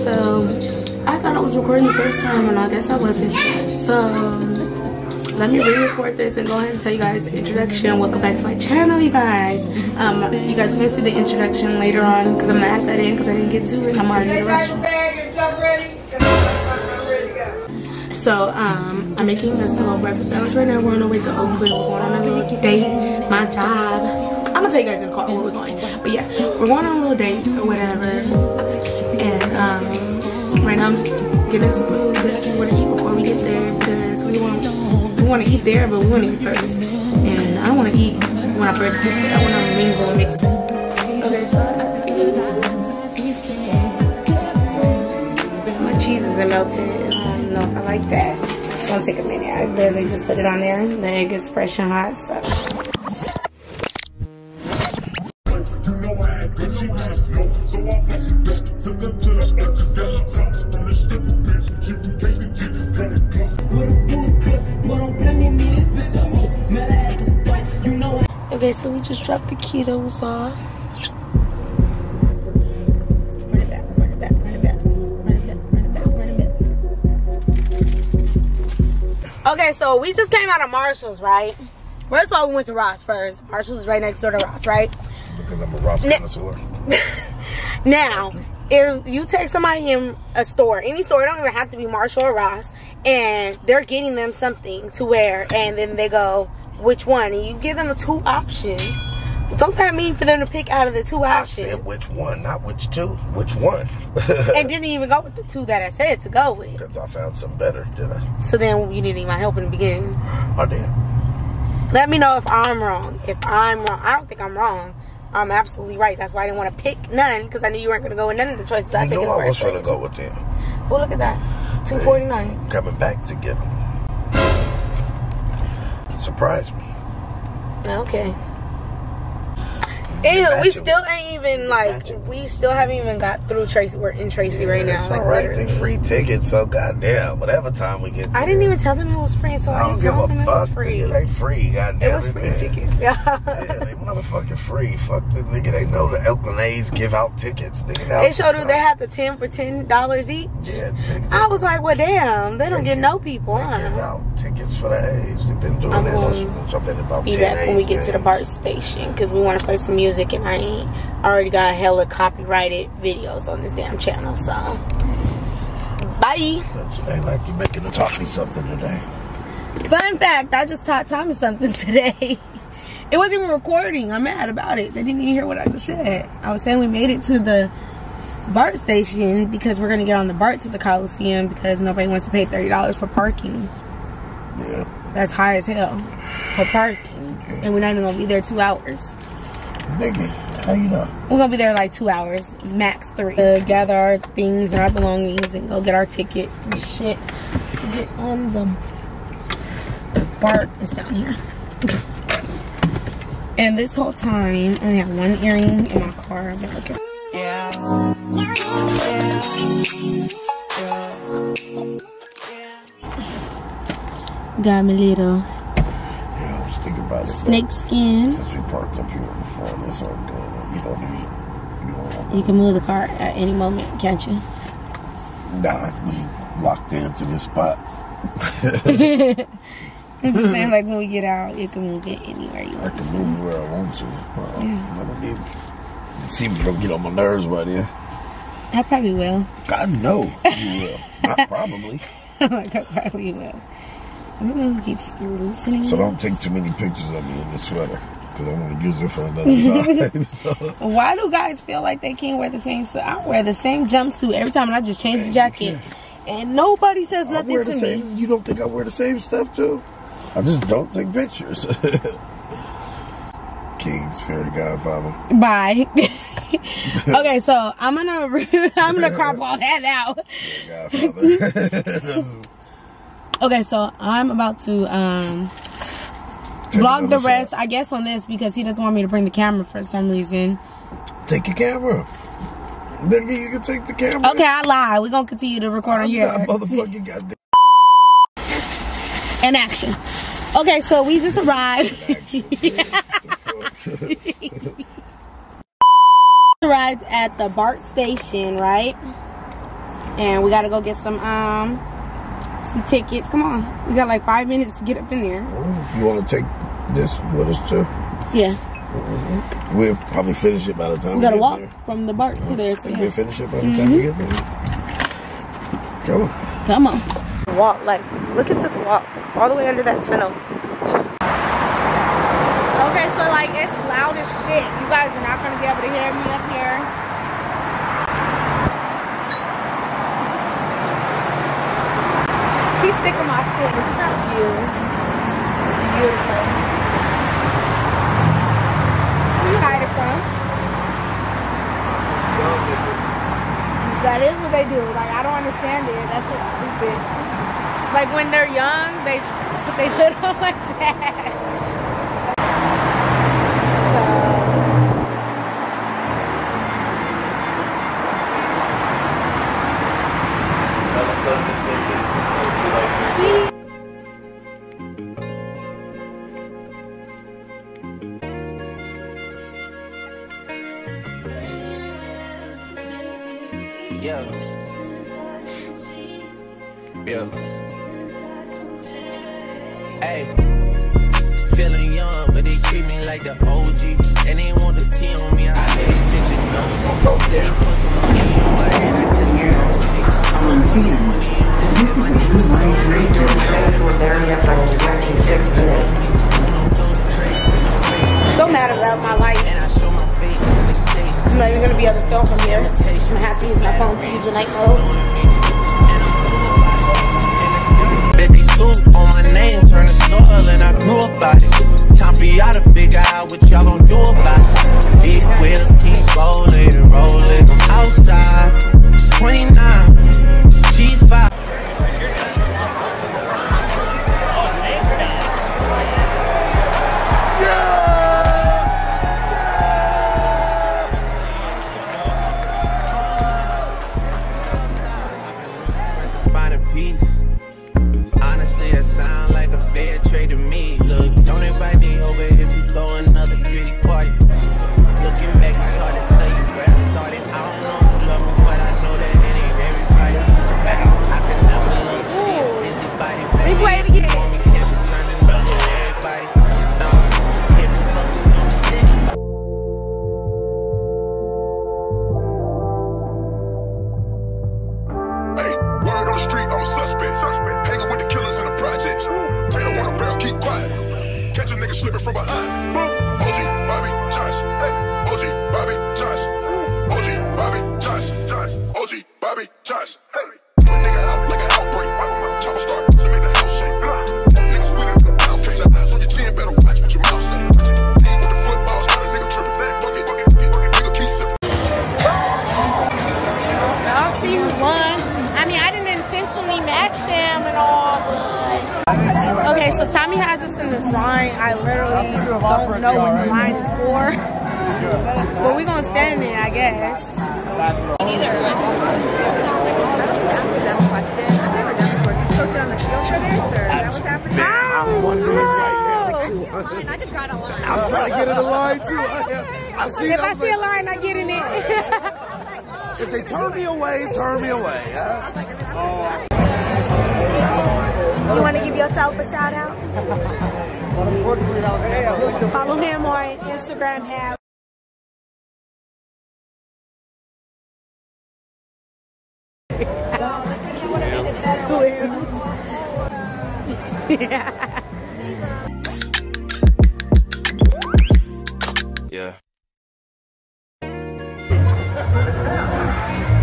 So I thought I was recording the first time and I guess I wasn't. So let me re-record this and go ahead and tell you guys the introduction. Welcome back to my channel, you guys. You guys are gonna see the introduction later on because I'm gonna add that in because I didn't get to it. I'm already in a rush. So I'm making this little breakfast sandwich right now. We're on our way to Oakland. We're going on a little date. My job. I'm gonna tell you guys in the car where we're going. But yeah, we're going on a little date or whatever. And right now I'm just getting some food, getting somewhere to eat before we get there because we want to eat there, but we want to eat first. And I don't want to eat when I first get there. I want to mingle and mix. Okay, so my cheese isn't melted. I don't know if I like that. It's gonna take a minute. I literally just put it on there. The egg is fresh and hot, so. Okay, so we just dropped the ketos off. Okay, so we just came out of Marshall's, right? First of all, we went to Ross first. Marshall's is right next door to Ross, right? Because I'm a Ross connoisseur. Now, if you take somebody in a store, any store, it don't even have to be Marshall or Ross, and they're getting them something to wear, and then they go, which one? And you give them the two options. Don't that mean for them to pick out of the two options? I said which one, not which two. Which one? And didn't even go with the two that I said to go with. Because I found some better, did I? So then you didn't need my help in the beginning. I did. Let me know if I'm wrong. If I'm wrong, I don't think I'm wrong. I'm absolutely right. That's why I didn't want to pick none, because I knew you weren't going to go with none of the choices I picked. You know I was going to go with them. Well, look at that. $249. Coming back to get them. Surprised me. Okay. Ew, we still ain't even we still haven't even got through Tracy. We're in Tracy right now. Like, alright, they free tickets, so goddamn, whatever time we get there. I didn't even tell them it was free, so I didn't tell them it was free. It ain't free, goddamn. It was free tickets, yeah. Yeah, they motherfucking free. Fuck the nigga, they know the Oakland A's give out tickets. Nigga, they showed us they had the 10 for $10 each. Yeah, nigga, I was like, well, damn, they don't get no people, huh? They give out tickets for the A's. They've been doing it. I've been about 10 be back when we get games. to the BART station, because we want to play some music, and I already got hella copyrighted videos on this damn channel, so bye. It ain't like you making her taught me something today. Fun fact, I just taught Tommy something today. It wasn't even recording. I'm mad about it. They didn't even hear what I just said. I was saying we made it to the BART station because we're going to get on the BART to the Coliseum because nobody wants to pay $30 for parking. Yeah. That's high as hell for parking. And we're not even going to be there 2 hours. Nigga, how you know? We're going to be there like 2 hours, max 3. To gather our things and our belongings and go get our ticket and shit to get on the BART. Is down here. And this whole time, I only have one earring in my car. I've been looking. Yeah. Got me little. Yeah, I was thinking about it. Snake skin. Since we parked up here before, that's all good. You can move the car at any moment, can't you? Nah, we locked into this spot. I'm just saying, like, when we get out, you can move it anywhere you want to. I can move where I want to. Yeah. I don't need it. It seems to get on my nerves right here. I probably will. I know you will. Not probably. Like, I probably will. I'm going to keep loosening. So don't take too many pictures of me in this sweater. Because I want to use it for another time. So. Why do guys feel like they can't wear the same suit? I wear the same jumpsuit every time and I just change the jacket. And nobody says nothing to me. You don't think I wear the same stuff too? I just don't take pictures. King's fairy godfather. Bye. Okay, so I'm gonna crop all that out. Godfather. Okay, so I'm about to vlog the rest, I guess, on this because he doesn't want me to bring the camera for some reason. Take your camera. Then you can take the camera. Okay, I lie. We're gonna continue to record on here. Motherfucking goddamn. And action. Okay, so we just arrived. Arrived at the BART station, right? And we gotta go get some tickets. Come on. We got like 5 minutes to get up in there. You wanna take this with us too? Yeah. We'll probably finish it by the time we gotta walk from the bar to there. So yeah. We'll finish it by the time we get there. Come on. Come on. Walk, like, look at this walk. All the way under that tunnel. Okay, so like, it's loud as shit. You guys are not gonna be able to hear me up here. He's sick of my shit. It's not cute. Beautiful. Where you hide it from? That is what they do. Like, I don't understand it. That's so stupid. Like, when they're young, they put their hood on like that. Yeah. Yeah. Hey. Feeling young, but they treat me like the OG. And they want the T on me. I say these bitches know. They put some money on my head. I just don't see. I'm gonna put some money on my So mad about my life. I'm not even gonna be able to film from here. I'm gonna have to use my phone to use the night mode. Baby blue on my name, turn to soil and I grew up by it. Time for y'all to figure out what y'all gon' do about it. Big wheels keep rolling, rolling. I'm outside, 29, G5. Okay, so Tommy has us in this line. I literally don't know what the line is for. But we're gonna stand in it, I guess. Neither. Dumb question. I've never done before. Just go sit on the field for this, or is that what's happening? I'm wondering right I just got a line. I'm trying to get in the line too. If I see a line, I get in it. If they turn me away, turn me away. Huh? You want to give yourself a shout out? Follow him on Instagram. Yeah.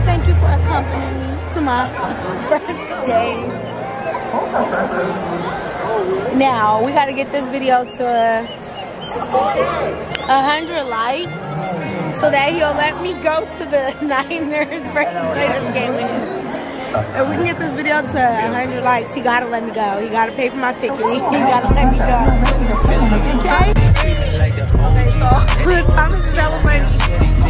Thank you for accompanying me to my birthday. Now we gotta get this video to 100 likes so that he'll let me go to the Niners versus Raiders game with him. If we can get this video to 100 likes, he gotta let me go. He gotta pay for my ticket. He gotta let me go. Okay? Okay, so it's time to celebrate.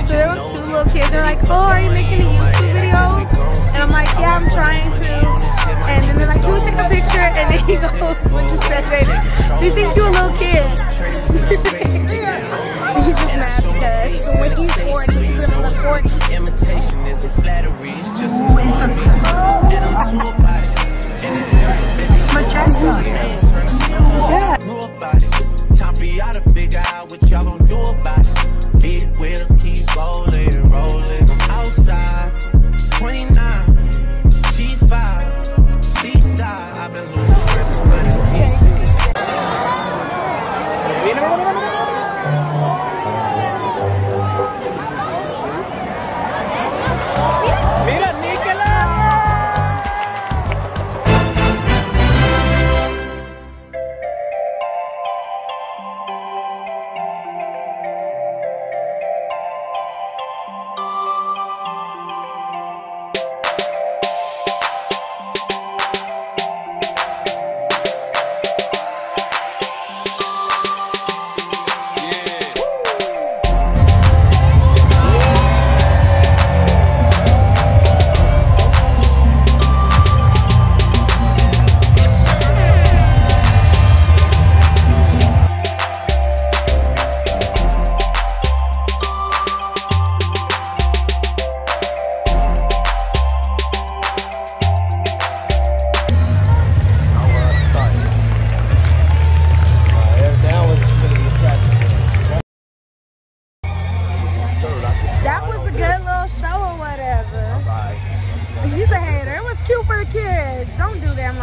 So there was two little kids. They're like, "Oh, are you making a YouTube video?" And I'm like, "Yeah, I'm trying to." And then they're like, "Can we take a picture?" And then he goes, "What you said, baby? They think you're a little kid." He's just mad because when he's 40, he's gonna look 40. Imitation isn't flattery, it's just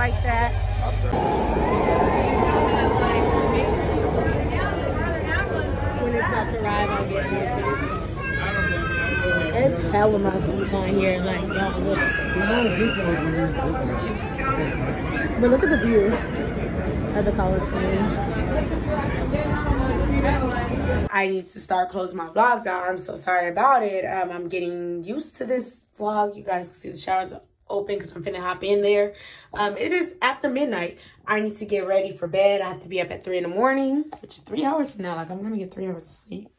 like that. When it's about to arrive, I'll get more footage. It's hella my food on here, like y'all look. But look at the view of the Coliseum. I need to start closing my vlogs out. I'm so sorry about it. I'm getting used to this vlog. You guys can see the showers open because I'm finna hop in there. It is after midnight. I need to get ready for bed. I have to be up at 3 in the morning, which is 3 hours from now. Like, I'm gonna get 3 hours of sleep.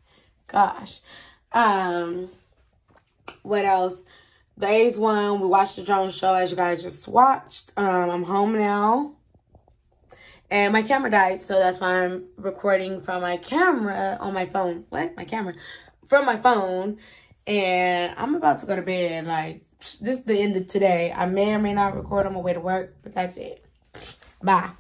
Gosh. What else? Days one, we watched the drone show as you guys just watched. I'm home now. And my camera died, so that's why I'm recording from my camera on my phone. What? My camera? From my phone. And I'm about to go to bed. Like, this is the end of today. I may or may not record on my way to work, but that's it. Bye.